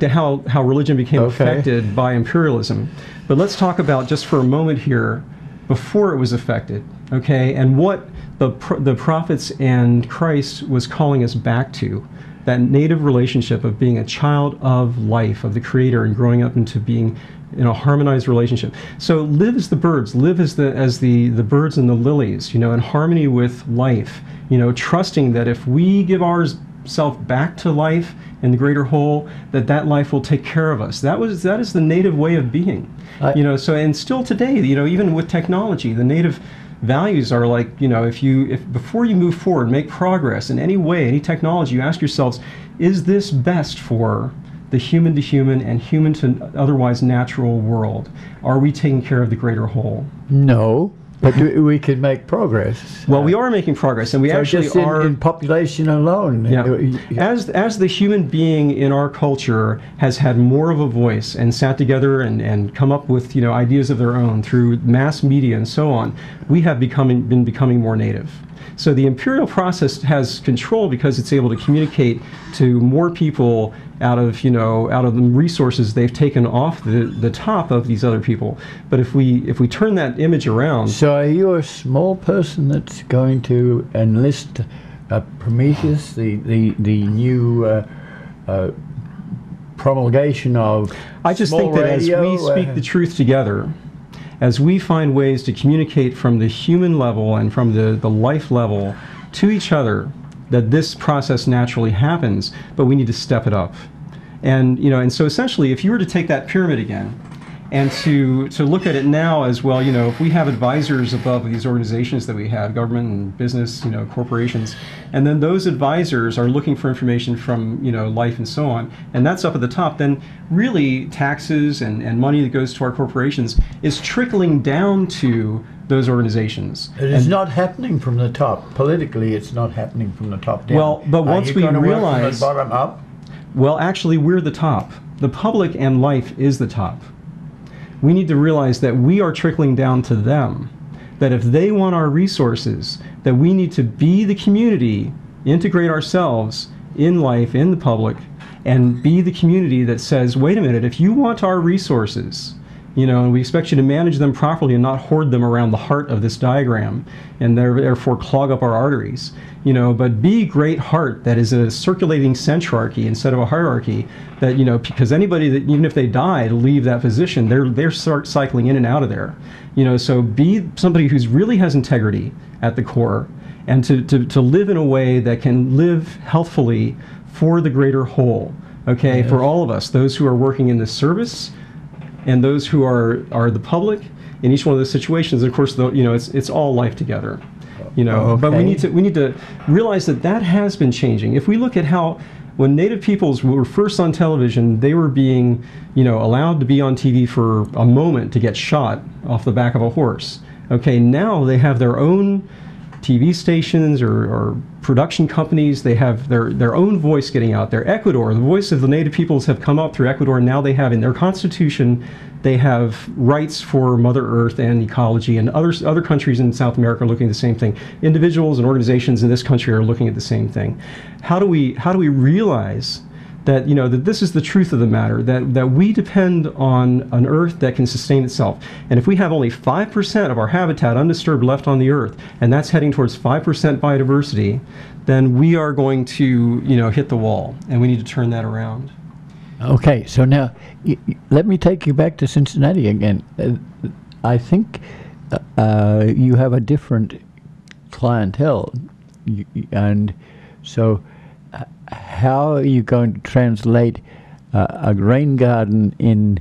to how religion became affected by imperialism. But let's talk about, just for a moment here, before it was affected, and what the prophets and Christ was calling us back to, that native relationship of being a child of life, of the Creator, and growing up into being in a harmonized relationship. So live as the birds, live as the birds and the lilies, in harmony with life, trusting that if we give ourselves back to life and the greater whole, that life will take care of us. That is the native way of being. And still today, even with technology, the native values are like, if before you move forward, make progress in any way, any technology, you ask yourselves, is this best for the human to human and human to otherwise natural world? Are we taking care of the greater whole? No, but we can make progress. Well, we are making progress, and we actually just are in population alone. Yeah. As the human being in our culture has had more of a voice and sat together and come up with ideas of their own through mass media and so on, we have been becoming more native. So the imperial process has control because it's able to communicate to more people out of the resources they've taken off the top of these other people. But if we turn that image around. So are you a small person that's going to enlist Prometheus, the new promulgation of I just small think that radio, as we speak the truth together, as we find ways to communicate from the human level and from the life level to each other, that this process naturally happens, but we need to step it up. And so essentially, if you were to take that pyramid again and to look at it now as well, if we have advisors above these organizations that we have, government and business, corporations, and then those advisors are looking for information from, life and so on, and that's up at the top, then really taxes and money that goes to our corporations is trickling down to those organizations. It is not happening from the top. Politically, it's not happening from the top down. Well, but once we realize, work from the bottom up? Well, actually, we're the top. The public and life is the top. We need to realize that we are trickling down to them, that if they want our resources, that we need to be the community, integrate ourselves in life, in the public, and be the community that says, wait a minute, if you want our resources, and we expect you to manage them properly and not hoard them around the heart of this diagram, and therefore clog up our arteries. But be great heart that is a circulating centrarchy instead of a hierarchy. That because anybody that even if they die to leave that position, they're start cycling in and out of there. So be somebody who's really has integrity at the core, and to live in a way that can live healthfully for the greater whole. Okay, yes. For all of us, those who are working in the service, and those who are the public in each one of those situations. Of course, it's all life together. Okay. But we need to realize that has been changing. If we look at how when Native peoples were first on television, they were being allowed to be on TV for a moment to get shot off the back of a horse. Okay, now they have their own TV stations or production companies. They have their own voice getting out there. Ecuador, the voice of the Native peoples have come up through Ecuador, and now they have in their constitution, they have rights for Mother Earth and ecology, and other countries in South America are looking at the same thing. Individuals and organizations in this country are looking at the same thing. How do we realize that that this is the truth of the matter, that we depend on an Earth that can sustain itself, and if we have only 5% of our habitat undisturbed left on the Earth, and that's heading towards 5% biodiversity, then we are going to hit the wall, and we need to turn that around. Okay, so now let me take you back to Cincinnati again. I think you have a different clientele, and so how are you going to translate a rain garden in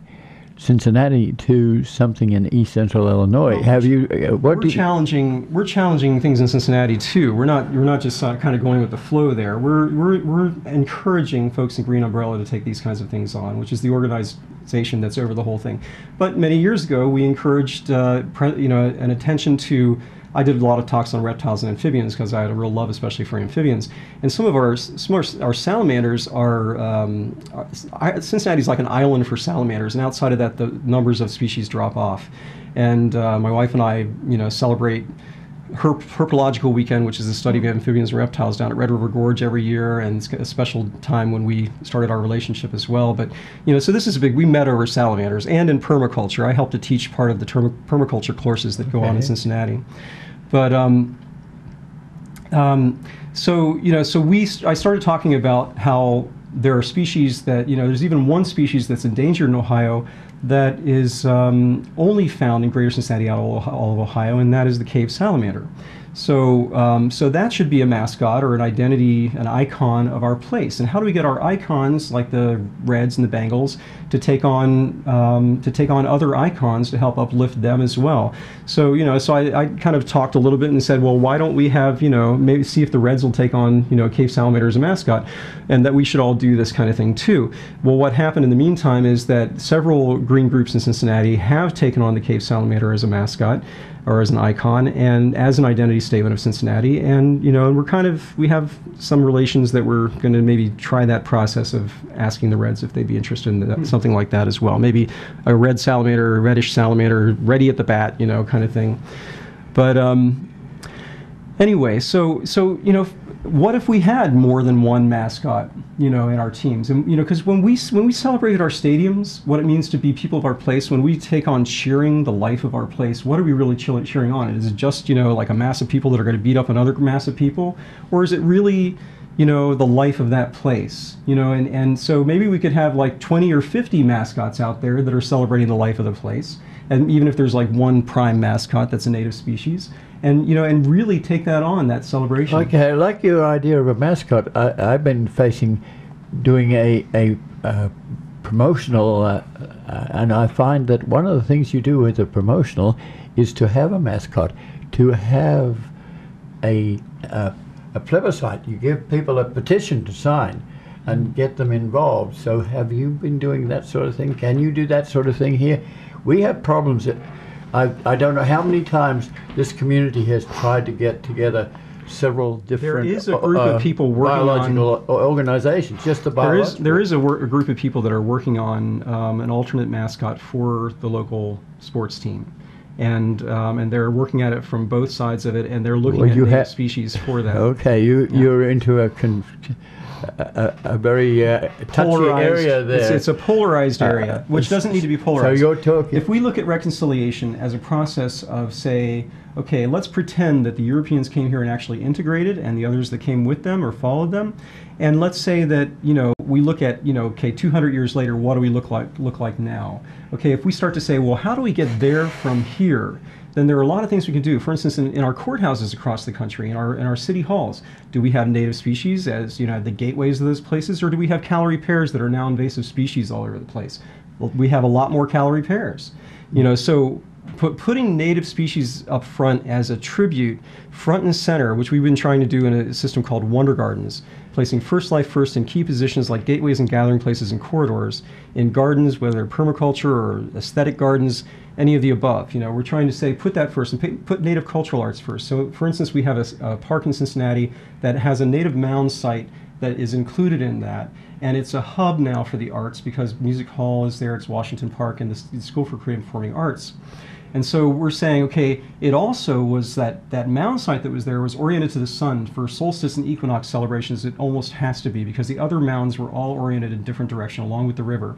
Cincinnati to something in East Central Illinois? Well, we're challenging things in Cincinnati too. We're not just kind of going with the flow there. We're encouraging folks in Green Umbrella to take these kinds of things on, which is the organization that's over the whole thing. But many years ago, we encouraged an attention to. I did a lot of talks on reptiles and amphibians because I had a real love, especially for amphibians. And some of our salamanders Cincinnati's like an island for salamanders, and outside of that, the numbers of species drop off. And my wife and I, celebrate Herpetological Weekend, which is the study of amphibians and reptiles, down at Red River Gorge every year, and it's a special time when we started our relationship as well. But so this is big. We met over salamanders, and in permaculture, I helped to teach part of the permaculture courses that go on in Cincinnati. But I started talking about how there are species that there's even one species that's endangered in Ohio that is only found in Greater Cincinnati, all of Ohio, and that is the cave salamander. So that should be a mascot or an identity, an icon of our place. And how do we get our icons, like the Reds and the Bengals, to take on other icons to help uplift them as well? So I kind of talked a little bit and said, well, why don't we have maybe see if the Reds will take on cave salamander as a mascot, and that we should all do this kind of thing too. Well, what happened in the meantime is that several green groups in Cincinnati have taken on the cave salamander as a mascot, or as an icon, and as an identity statement of Cincinnati. And we have some relations that we're going to maybe try that process of asking the Reds if they'd be interested in that, something like that as well. Maybe a red salamander, a reddish salamander, ready at the bat, kind of thing. But anyway, so what if we had more than one mascot, in our teams? And because when we celebrate at our stadiums, what it means to be people of our place, when we take on cheering the life of our place, what are we really cheering on? Is it just like a mass of people that are going to beat up another mass of people, or is it really the life of that place? And so maybe we could have like 20 or 50 mascots out there that are celebrating the life of the place, and even if there's like one prime mascot that's a native species. And and really take that on, that celebration. Okay, I like your idea of a mascot. I've been doing a promotional, and I find that one of the things you do with a promotional is to have a mascot, to have a plebiscite. You give people a petition to sign and get them involved. So have you been doing that sort of thing? Can you do that sort of thing here? We have problems that I don't know how many times this community has tried to get together several different there is a group of people working biological organizations, just the biological. There is a group of people that are working on an alternate mascot for the local sports team. and they're working at it from both sides of it, and they're looking Well, at you native species for that. Okay, you're into a very touchy area there. It's a polarized area, which doesn't need to be polarized. So you're talking. If we look at reconciliation as a process of, say, okay, let's pretend that the Europeans came here and actually integrated, and the others that came with them or followed them, and let's say that, you know, we look at, you know, okay, 200 years later, what do we look like now? Okay, if we start to say, well, how do we get there from here? Then there are a lot of things we can do. For instance, in our courthouses across the country, in our city halls, do we have native species as, you know, the gateways of those places, or do we have calorie pears that are now invasive species all over the place? Well, we have a lot more calorie pears. You know, so putting native species up front as a tribute, front and center, which we've been trying to do in a system called Wonder Gardens, placing first life first in key positions like gateways and gathering places and corridors, in gardens, whether permaculture or aesthetic gardens, any of the above. You know, we're trying to say put that first and put native cultural arts first. So, for instance, we have a park in Cincinnati that has a native mound site that is included in that, and it's a hub now for the arts because Music Hall is there, it's Washington Park, and the School for Creative and Performing Arts. And so we're saying, okay, it also was that mound site that was there was oriented to the sun for solstice and equinox celebrations. It almost has to be because the other mounds were all oriented in different direction along with the river.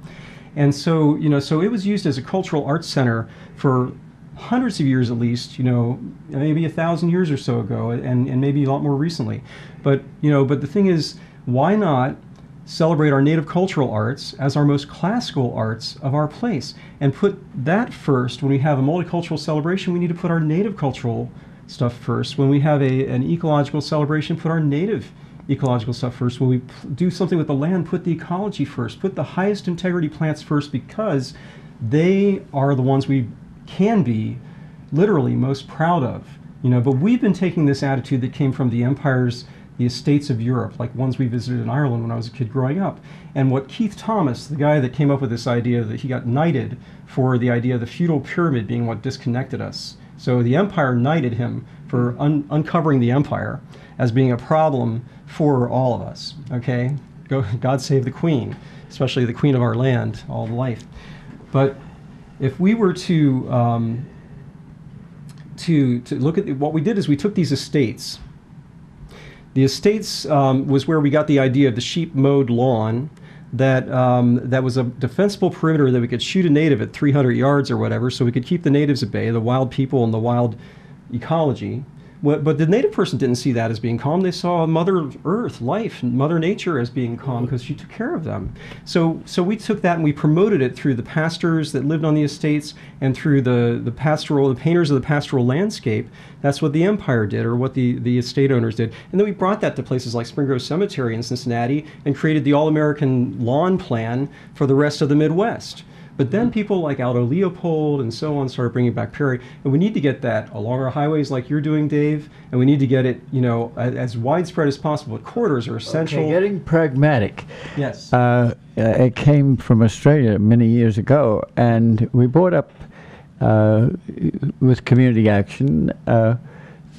And so, you know, so it was used as a cultural arts center for hundreds of years at least, you know, maybe 1,000 years or so ago, and maybe a lot more recently. But, you know, but the thing is, why not celebrate our native cultural arts as our most classical arts of our place and put that first? When we have a multicultural celebration, we need to put our native cultural stuff first. When we have an ecological celebration, put our native ecological stuff first. When we do something with the land, put the ecology first. Put the highest integrity plants first because they are the ones we can be literally most proud of. You know, but we've been taking this attitude that came from the empires, the estates of Europe, like ones we visited in Ireland when I was a kid growing up. And what Keith Thomas, the guy that came up with this idea, that he got knighted for the idea of the feudal pyramid being what disconnected us. So the empire knighted him for uncovering the empire as being a problem for all of us, okay? God save the queen, especially the queen of our land, all of life. But if we were to look at what we did is we took these estates. The estates was where we got the idea of the sheep mowed lawn that was a defensible perimeter that we could shoot a native at 300 yards or whatever, so we could keep the natives at bay, the wild people and the wild ecology. But the native person didn't see that as being calm. They saw Mother Earth, life, Mother Nature as being calm because she took care of them. So we took that and we promoted it through the pastors that lived on the estates and through the painters of the pastoral landscape. That's what the empire did, or what the estate owners did. And then we brought that to places like Spring Grove Cemetery in Cincinnati and created the All-American Lawn Plan for the rest of the Midwest. But then people like Aldo Leopold and so on started bringing back prairie, and we need to get that along our highways like you're doing, Dave, and we need to get it, you know, as widespread as possible. Corridors are essential. Okay, getting pragmatic. Yes. It came from Australia many years ago, and we brought up with community action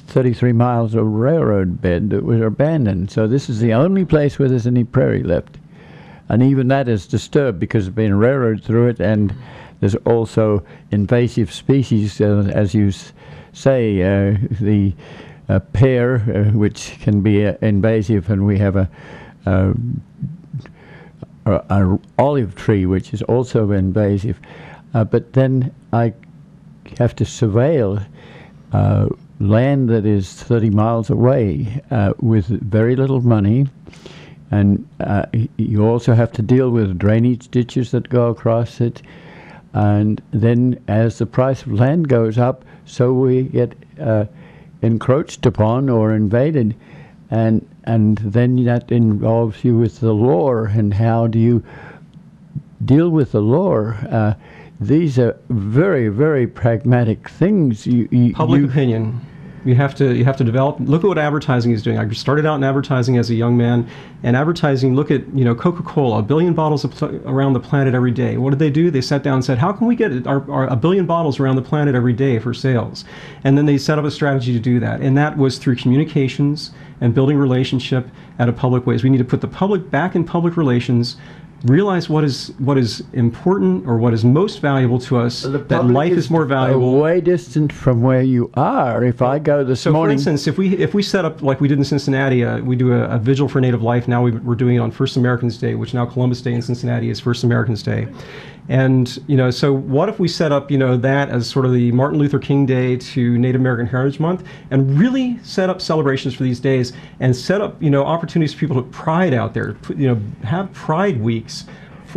33 miles of railroad bed that was abandoned. So this is the only place where there's any prairie left. And even that is disturbed because there's been a railroad through it, and there's also invasive species, as you say, the pear, which can be invasive, and we have a olive tree, which is also invasive. But then I have to surveil land that is 30 miles away with very little money. And you also have to deal with drainage ditches that go across it. And then as the price of land goes up, so we get encroached upon or invaded. And then that involves you with the law, and how do you deal with the law? These are very, very pragmatic things. Public opinion. You have to develop. Look at what advertising is doing. I started out in advertising as a young man, and advertising. Look at, you know, Coca-Cola, 1 billion bottles around the planet every day. What did they do? They sat down and said, how can we get our 1 billion bottles around the planet every day for sales? And then they set up a strategy to do that, and that was through communications and building relationship at a public ways. We need to put the public back in public relations, realize what is important or what is most valuable to us, that life is more valuable. Way distant from where you are. If I go this morning... So for instance, if we set up, like we did in Cincinnati, we do a vigil for Native Life. Now we're doing it on First Americans Day, which now Columbus Day in Cincinnati is First Americans Day. And, so what if we set up, that as sort of the Martin Luther King Day to Native American Heritage Month, and really set up celebrations for these days, and set up, opportunities for people to put pride out there, have pride weeks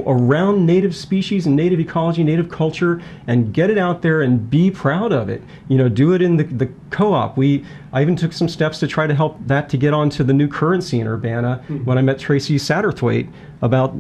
around native species and native ecology, native culture, and get it out there and be proud of it. Do it in the co-op. I even took some steps to try to help that to get onto the new currency in Urbana when I met Tracy Satterthwaite about,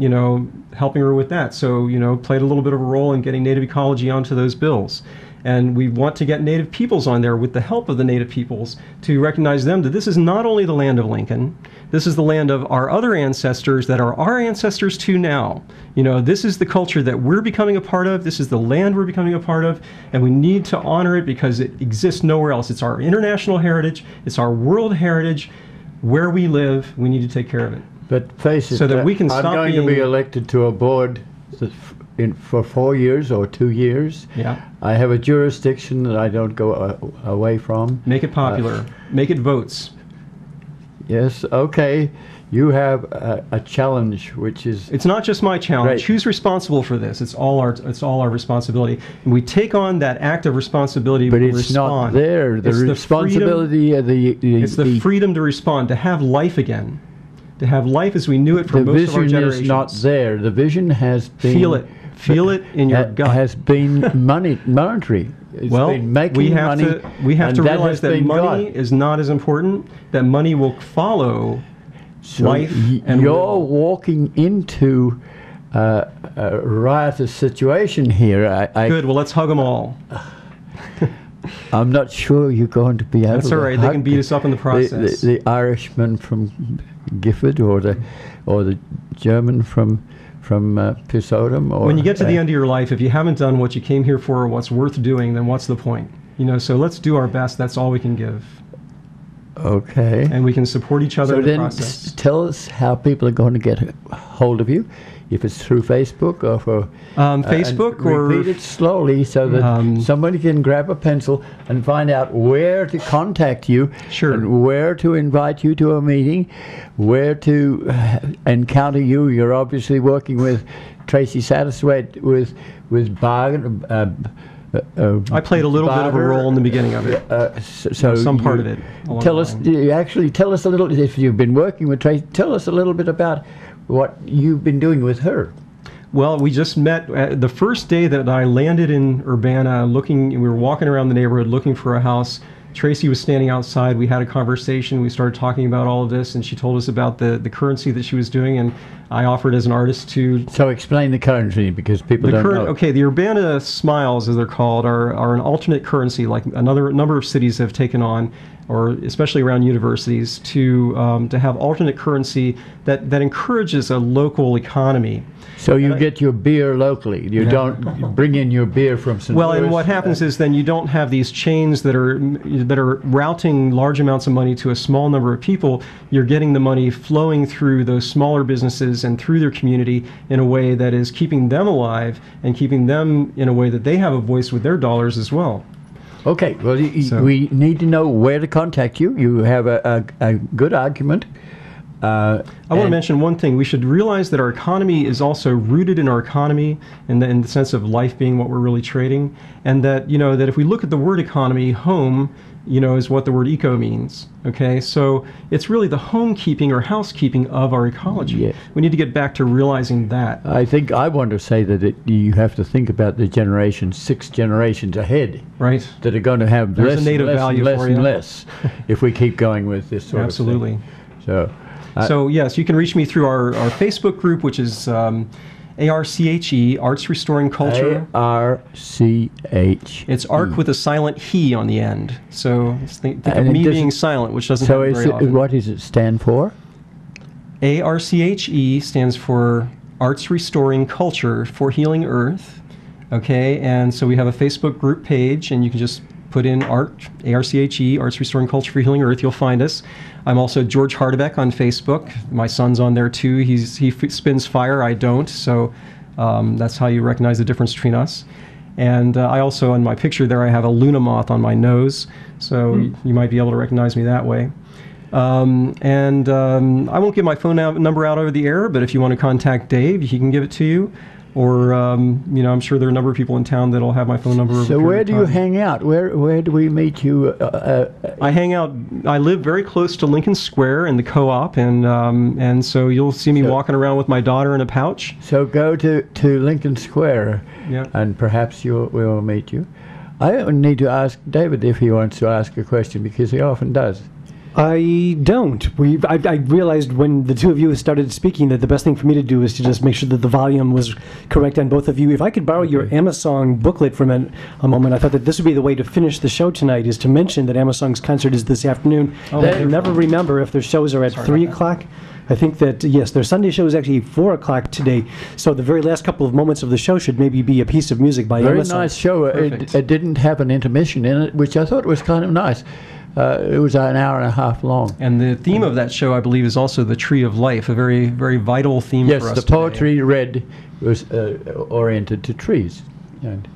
helping her with that. So, played a little bit of a role in getting native ecology onto those bills. And we want to get Native peoples on there with the help of the Native peoples to recognize them that this is not only the land of Lincoln, this is the land of our other ancestors that are our ancestors too now. This is the culture that we're becoming a part of, this is the land we're becoming a part of, and we need to honor it because it exists nowhere else. It's our international heritage, it's our world heritage. Where we live, we need to take care of it. But face it, so that we can I'm stop going to be elected to a board for 4 years or 2 years. Yeah. I have a jurisdiction that I don't go away from. Make it popular. Make it votes. Yes, okay. You have a challenge, which is... It's not just my challenge. Right. Who's responsible for this? It's all our responsibility. And we take on that act of responsibility. But it's respond. Not there. The responsibility of it's the freedom to respond, to have life again. To have life as we knew it for most of our generations. The vision is not there. The vision has been... Feel it. Feel it in your gut. Has been monetary. It's been making money. We have to realize that money is not as important. That money will follow life. And you're walking into a riotous situation here. Good. Well, let's hug them all. I'm not sure you're going to be able to. That's all right. They can beat us up in the process. The Irishman from Gifford, or the German from Pisodum. Or when you get to the end of your life, if you haven't done what you came here for or what's worth doing, then what's the point? So let's do our best. That's all we can give. Okay. And we can support each other in the process. So then tell us how people are going to get a hold of you, if it's through Facebook or for... Facebook or... Repeat it slowly so that somebody can grab a pencil and find out where to contact you. Sure. And where to invite you to a meeting, where to encounter you. You're obviously working with Tracy Satterthwaite with Bargain... I played a little bit of a role in the beginning of it. So some part of it. Tell us a little, if you've been working with Tracy, tell us a little bit about what you've been doing with her. Well, we just met the first day that I landed in Urbana. We were walking around the neighborhood looking for a house. Tracy was standing outside. We had a conversation. We started talking about all of this, and she told us about the currency that she was doing, and I offered as an artist to... So explain the currency, because people don't know. Okay, the Urbana Smiles, as they're called, are an alternate currency, like another number of cities have taken on, or especially around universities, to have alternate currency that encourages a local economy. So you get your beer locally. You don't bring in your beer from St. Well, Louis. and what happens is then you don't have these chains that are routing large amounts of money to a small number of people. You're getting the money flowing through those smaller businesses and through their community in a way that is keeping them alive and keeping them in a way that they have a voice with their dollars as well. Okay, well, we need to know where to contact you. You have a good argument. I want to mention one thing. We should realize that our economy is also rooted in our economy, in the sense of life being what we're really trading, and that that if we look at the word economy, home, is what the word eco means. Okay, so it's really the homekeeping or housekeeping of our ecology. Yeah. We need to get back to realizing that. I want to say that you have to think about the 6 generations ahead, right? That are going to have There's less, a native less, value less for and you. less if we keep going with this sort Absolutely. of thing. So yes, you can reach me through our Facebook group, which is ARCHE, Arts Restoring Culture. ARCH. It's ARC with a silent he on the end. So think of me being silent, which doesn't happen very often. What does it stand for? ARCHE stands for Arts Restoring Culture for Healing Earth. Okay, and so we have a Facebook group page, and you can just put in ART, A-R-C-H-E, Arts Restoring Culture for Healing Earth, you'll find us. I'm also George Hardebeck on Facebook. My son's on there too. He spins fire, I don't, so that's how you recognize the difference between us. And I also, in my picture there, I have a Luna moth on my nose, so you might be able to recognize me that way. I won't give my phone number out over the air, but if you want to contact Dave, he can give it to you. Or, I'm sure there are a number of people in town that'll have my phone number. So where do you hang out? Where do we meet you? I hang out. I live very close to Lincoln Square in the Co-op, and so you'll see me walking around with my daughter in a pouch. So go to Lincoln Square, and perhaps we'll meet you. I need to ask David if he wants to ask a question, because he often does. I don't. I realized when the two of you started speaking that the best thing for me to do is to just make sure that the volume was correct on both of you. If I could borrow your Amasong booklet for a moment, I thought that this would be the way to finish the show tonight, is to mention that Amasong's concert is this afternoon. They never remember if their shows are at 3 o'clock. I think that, yes, their Sunday show is actually 4 o'clock today, so the very last couple of moments of the show should maybe be a piece of music by Very Amasong. nice show. It didn't have an intermission in it, which I thought was kind of nice. It was an hour and a half long. And the theme of that show, I believe, is also the Tree of Life, a very, very vital theme for us. Yes, the poetry read was oriented to trees. And,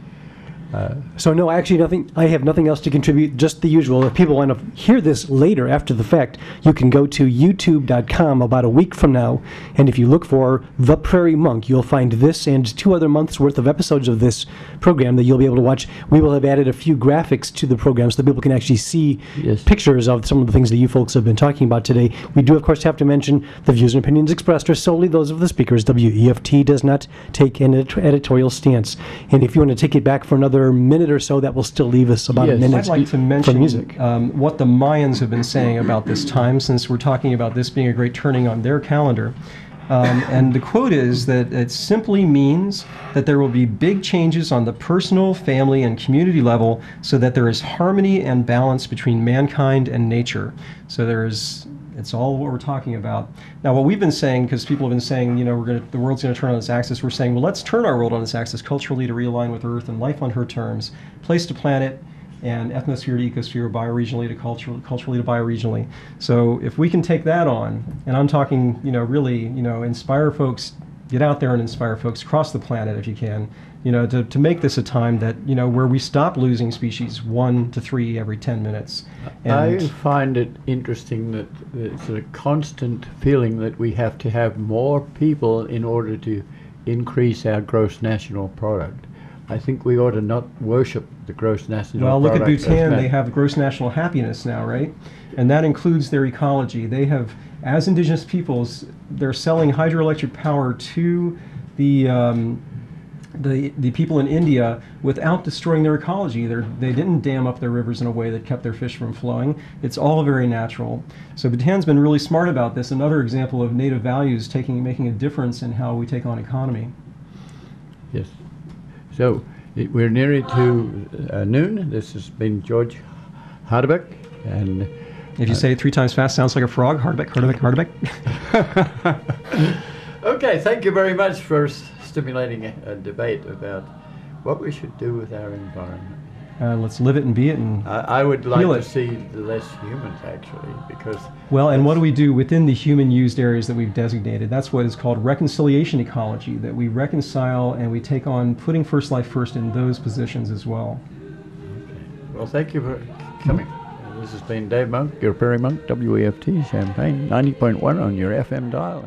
so no, actually I have nothing else to contribute, just the usual. If people want to hear this later after the fact, you can go to youtube.com about a week from now, and if you look for The Prairie Monk, you'll find this and 2 other months worth of episodes of this program that you'll be able to watch. We will have added a few graphics to the program so that people can actually see pictures of some of the things that you folks have been talking about today. We do, of course, have to mention the views and opinions expressed are solely those of the speakers. WEFT does not take an editorial stance. And if you want to take it back for another minute or so, that will still leave us about a minute. I'd like to mention music. What the Mayans have been saying about this time, since we're talking about this being a great turning on their calendar. And the quote is that it simply means that there will be big changes on the personal, family, and community level so that there is harmony and balance between mankind and nature. So it's all what we're talking about. Now, what we've been saying, because people have been saying, the world's going to turn on its axis, we're saying, well, let's turn our world on its axis culturally to realign with Earth and life on her terms, place to planet, and atmosphere to ecosphere, bioregionally to culturally to bioregionally. So if we can take that on, and I'm talking, really, inspire folks, get out there and inspire folks across the planet if you can, to make this a time that, where we stop losing species 1 to 3 every 10 minutes. And I find it interesting that it's a constant feeling that we have to have more people in order to increase our gross national product. I think we ought to not worship the gross national product. Well, look at Bhutan. They have gross national happiness now, right? And that includes their ecology. They have, as indigenous peoples, they're selling hydroelectric power to the people in India without destroying their ecology. They didn't dam up their rivers in a way that kept their fish from flowing. It's all very natural. So Bhutan's been really smart about this. Another example of native values making a difference in how we take on economy. Yes. So we're nearly to noon. This has been George Hardebeck, and if you say it 3 times fast, sounds like a frog. Hardebeck, Hardebeck, Hardebeck. Okay, thank you very much for stimulating a debate about what we should do with our environment. Let's live it and be it, and I would like to see the less humans, actually, because... Well, and what do we do within the human-used areas that we've designated? That's what is called reconciliation ecology, that we reconcile and we take on putting first life first in those positions as well. Okay. Well, thank you for coming. This has been Dave Monk, your Prairie Monk, WEFT, Champaign, 90.1 on your FM dial.